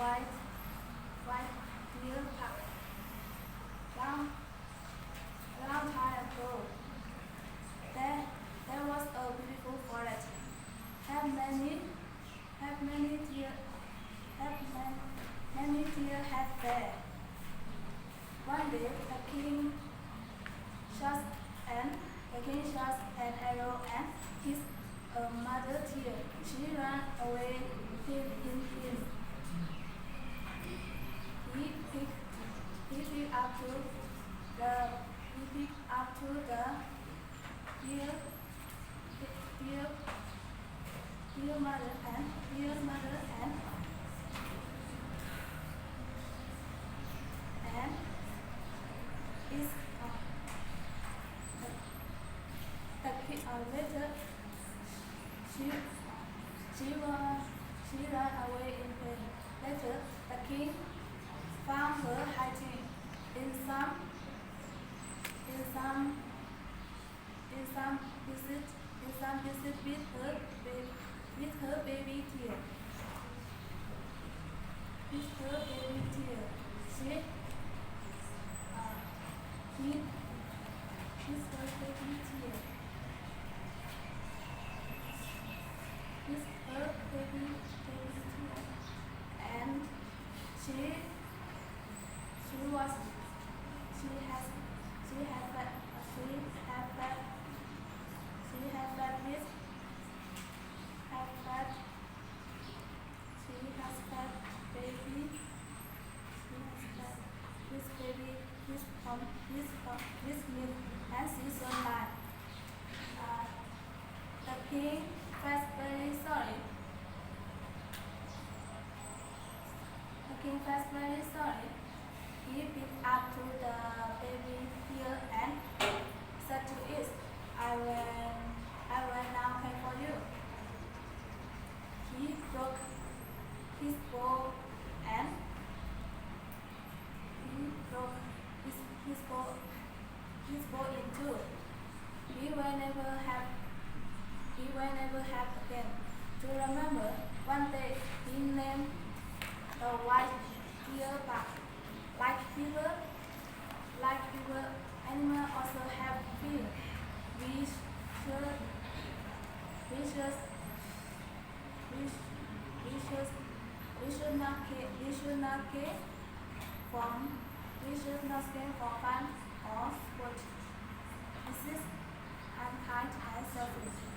white, white deer park. Long, long time ago, there was a beautiful forest. Have many deer, many deer had there. One day, shot the king shot an arrow and his mother deer. She ran away in him. He picked up to the deer, deer, deer mother and is later she ran away in pain. Later, the king found her hiding in some visit with her baby deer. With her baby deer, she with her baby deer. With her baby deer, and she was she has she had that baby. She has that this baby this milk, and she's so mad. The king was very sorry. The king was very sorry. He picked up to the baby deer and said to it, I will now pay for you. He broke his bow and his bow in two. He will never have again. To remember, one day he named the white deer back. Like fever, animals also have fear. We should not scare for fun or sport. This is unkind and selfish.